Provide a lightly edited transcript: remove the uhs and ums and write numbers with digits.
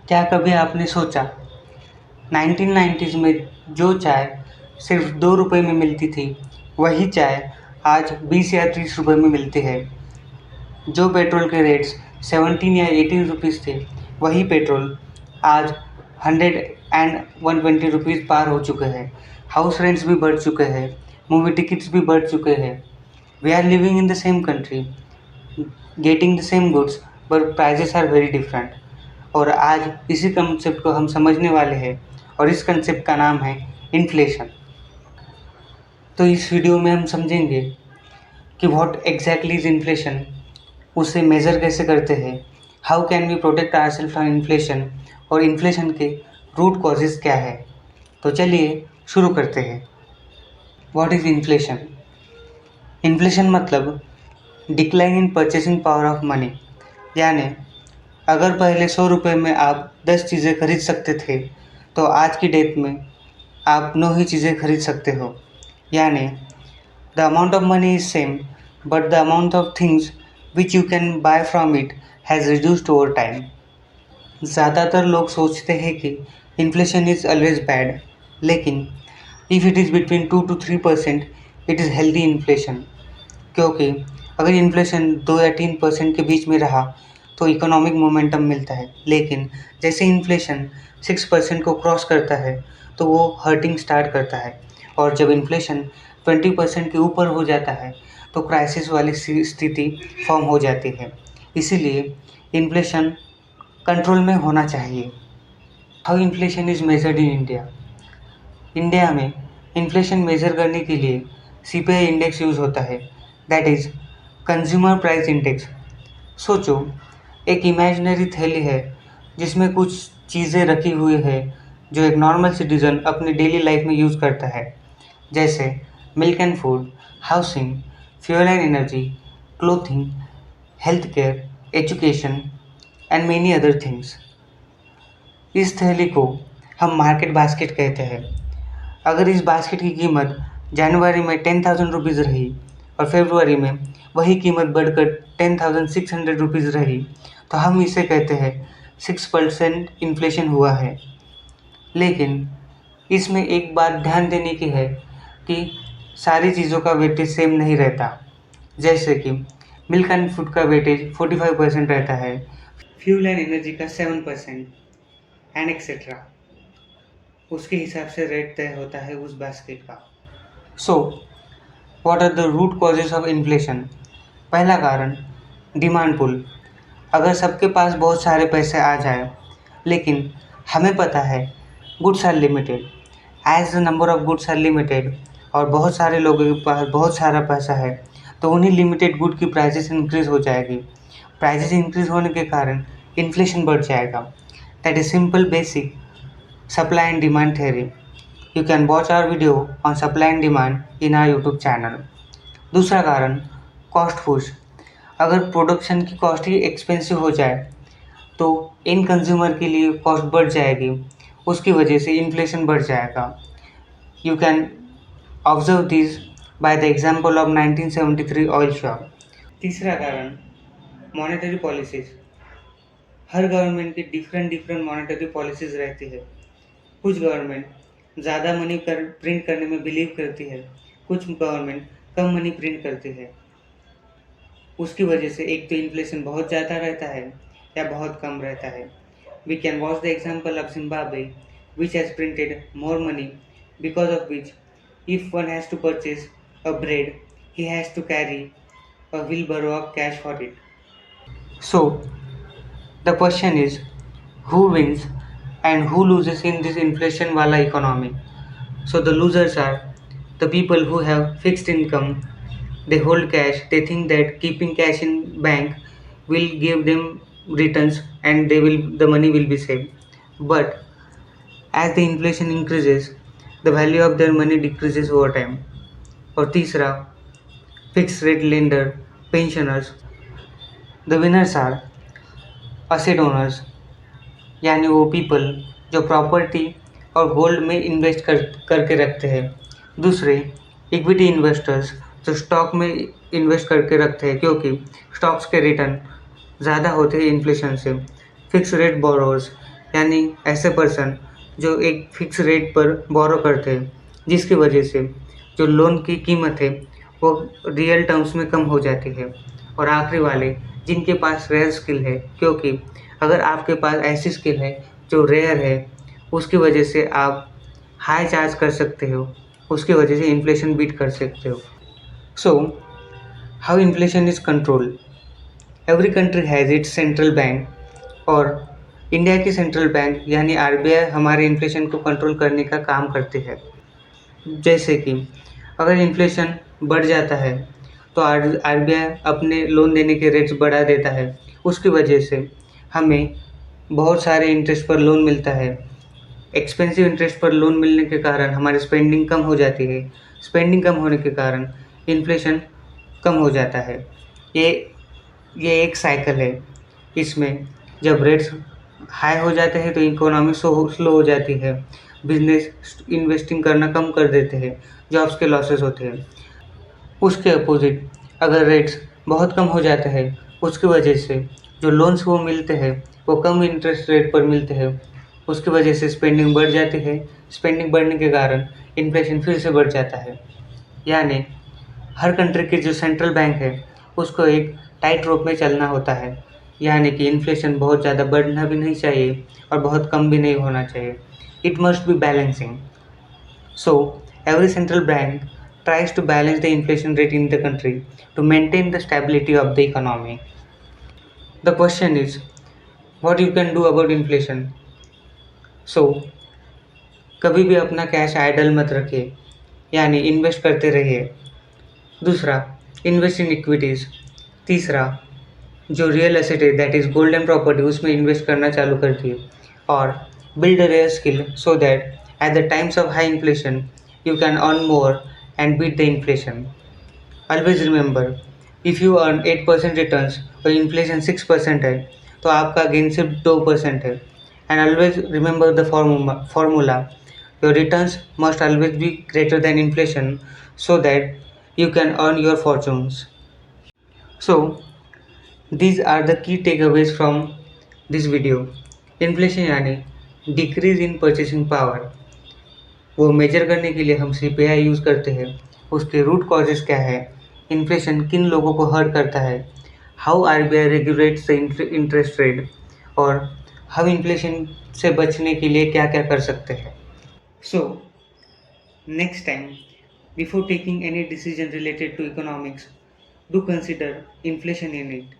क्या कभी आपने सोचा 1990s में जो चाय सिर्फ 2 रुपए में मिलती थी, वही चाय आज 20 या 30 रुपए में मिलती है। जो पेट्रोल के रेट्स 17 या 18 रुपीस थे, वही पेट्रोल आज 100 एंड 120 रुपीस पार हो चुके हैं। हाउस रेंट्स भी बढ़ चुके हैं, मूवी टिकट्स भी बढ़ चुके हैं। We are living in the same country, getting the same goods, but prices are very different. और आज इसी कंसेप्ट को हम समझने वाले हैं, और इस कंसेप्ट का नाम है इन्फ्लेशन। तो इस वीडियो में हम समझेंगे कि व्हाट एग्जैक्टली इज इन्फ्लेशन, उसे मेज़र कैसे करते हैं, how can we protect ourselves from inflation, और इन्फ्लेशन के रूट कॉजेज़ क्या है। तो चलिए शुरू करते हैं। What is inflation? इन्फ्लेशन मतलब decline in purchasing power of money. यानी अगर पहले 100 रुपये में आप 10 चीज़ें खरीद सकते थे, तो आज की डेट में आप 9 ही चीज़ें खरीद सकते हो। यानी the amount of money is same, but the amount of things which you can buy from it has reduced over time. ज़्यादातर लोग सोचते हैं कि इन्फ्लेशन इज़ ऑलवेज बैड, लेकिन if it is between 2 to 3%, it is healthy inflation. क्योंकि अगर inflation 2 या 3% के बीच में रहा तो इकोनॉमिक मोमेंटम मिलता है, लेकिन जैसे इन्फ्लेशन 6% को क्रॉस करता है तो वो हर्टिंग स्टार्ट करता है, और जब इन्फ्लेशन 20% के ऊपर हो जाता है तो क्राइसिस वाली स्थिति फॉर्म हो जाती है। इसीलिए इन्फ्लेशन कंट्रोल में होना चाहिए। How inflation is measured in India? India में इन्फ्लेशन मेज़र करने के लिए सीपीआई इंडेक्स यूज़ होता है, that is consumer price index. सोचो, एक इमेजिनरी थैली है जिसमें कुछ चीज़ें रखी हुई है जो एक नॉर्मल सिटीज़न अपनी डेली लाइफ में यूज़ करता है, जैसे milk and food, housing, fuel and energy, clothing, health care, education and many other things. इस थैली को हम मार्केट बास्केट कहते हैं। अगर इस बास्केट की कीमत जनवरी में 10,000 रुपीज़ रही और फरवरी में वही कीमत बढ़कर 10,600 रुपीज़ रही, तो हम इसे कहते हैं 6% इन्फ्लेशन हुआ है। लेकिन इसमें एक बात ध्यान देने की है कि सारी चीज़ों का वेटेज सेम नहीं रहता। जैसे कि मिल्क एंड फूड का वेटेज 45% रहता है, फ्यूल एंड एनर्जी का 7% एंड एक्सेट्रा। उसके हिसाब से रेट तय होता है उस बास्केट का। So what are the root causes of inflation? पहला कारण डिमांड पुल। अगर सबके पास बहुत सारे पैसे आ जाए, लेकिन हमें पता है goods are limited, as the number of goods are limited, और बहुत सारे लोगों के पास बहुत सारा पैसा है, तो उन्हीं लिमिटेड गुड की प्राइसेस इंक्रीज हो जाएगी। प्राइसेस इंक्रीज होने के कारण इन्फ्लेशन बढ़ जाएगा। That is simple basic supply and demand theory. You can watch our video on supply and demand in our YouTube channel. दूसरा कारण कॉस्ट पुश। अगर प्रोडक्शन की कॉस्ट ही एक्सपेंसिव हो जाए तो इन कंज्यूमर के लिए कॉस्ट बढ़ जाएगी, उसकी वजह से इन्फ्लेशन बढ़ जाएगा। You can observe this by the example of 1973 oil shock. तीसरा कारण मॉनेटरी पॉलिसीज। हर गवर्नमेंट की डिफरेंट मॉनेटरी पॉलिसीज रहती है। कुछ गवर्नमेंट ज़्यादा मनी प्रिंट करने में बिलीव करती है, कुछ गवर्नमेंट कम मनी प्रिंट करती है। उसकी वजह से एक तो इन्फ्लेशन बहुत ज़्यादा रहता है या बहुत कम रहता है। We can watch the example of Zimbabwe which has printed more money, because of which if one has to purchase a bread he has to carry a wheelbarrow of cash for it. So the question is, who wins and who loses in this inflation wala economy? So the losers are the people who have fixed income. They hold cash, they think that keeping cash in bank will give them returns and the money will be saved. But as the inflation increases, the value of their money decreases over time. और तीसरा fixed rate lender, pensioners. The winners are asset owners, यानी वो people जो property और gold में invest करके रखते हैं। दूसरे इक्विटी इन्वेस्टर्स जो स्टॉक में इन्वेस्ट करके रखते हैं, क्योंकि स्टॉक्स के रिटर्न ज़्यादा होते हैं इन्फ्लेशन से। फिक्स रेट बोरोवर्स यानी ऐसे पर्सन जो एक फिक्स रेट पर बोरो करते हैं, जिसकी वजह से जो लोन की कीमत है वो रियल टर्म्स में कम हो जाती है। और आखिरी वाले जिनके पास रेयर स्किल है, क्योंकि अगर आपके पास ऐसी स्किल है जो रेयर है, उसकी वजह से आप हाई चार्ज कर सकते हो, उसकी वजह से इन्फ्लेशन बीट कर सकते हो। So how inflation is control. Every country has its central bank, और इंडिया की सेंट्रल बैंक यानी आरबीआई हमारे इन्फ्लेशन को कंट्रोल करने का काम करती है। जैसे कि अगर इन्फ्लेशन बढ़ जाता है तो आरबीआई अपने लोन देने के रेट्स बढ़ा देता है, उसकी वजह से हमें बहुत सारे इंटरेस्ट पर लोन मिलता है। एक्सपेंसिव इंटरेस्ट पर लोन मिलने के कारण हमारी स्पेंडिंग कम हो जाती है, स्पेंडिंग कम होने के कारण इन्फ्लेशन कम हो जाता है। ये ये एक साइकिल है। इसमें जब रेट्स हाई हो जाते हैं तो इकोनॉमी स्लो हो जाती है, बिजनेस इन्वेस्टिंग करना कम कर देते हैं, जॉब्स के लॉसेस होते हैं। उसके अपोजिट अगर रेट्स बहुत कम हो जाते हैं, उसकी वजह से जो लोन्स वो मिलते हैं वो कम इंटरेस्ट रेट पर मिलते हैं, उसकी वजह से स्पेंडिंग बढ़ जाती है। स्पेंडिंग बढ़ने के कारण इन्फ्लेशन फिर से बढ़ जाता है। यानी हर कंट्री की जो सेंट्रल बैंक है उसको एक टाइट रोप में चलना होता है, यानी कि इन्फ्लेशन बहुत ज़्यादा बढ़ना भी नहीं चाहिए और बहुत कम भी नहीं होना चाहिए। It must be balancing. So, every central bank tries to balance the inflation rate in the country to maintain the stability of the economy. The question is, what you can do about inflation? So, कभी भी अपना cash idol मत रखिए, यानी invest करते रहिए। दूसरा, invest in equities. तीसरा, जो रियल एसेट है that is gold and property, उसमें इन्वेस्ट करना चालू कर दिए। और build a rare skill so that at the times of high inflation you can earn more and beat the inflation. Always remember, if you earn 8% returns और inflation 6% है तो आपका गेन सिर्फ 2% है। And always remember the formula. Your returns must always be greater than inflation so that you can earn your fortunes. So, these are the key takeaways from this video. Inflation यानी decrease in purchasing power. वो major करने के लिए हम CPI use करते हैं। उसके root causes क्या है, इन्फ्लेशन किन लोगों को हर्ट करता है, how RBI regulates the interest rate, और हम इन्फ्लेशन से बचने के लिए क्या क्या कर सकते हैं। So next time, before taking any decision related to economics, do consider inflation in it.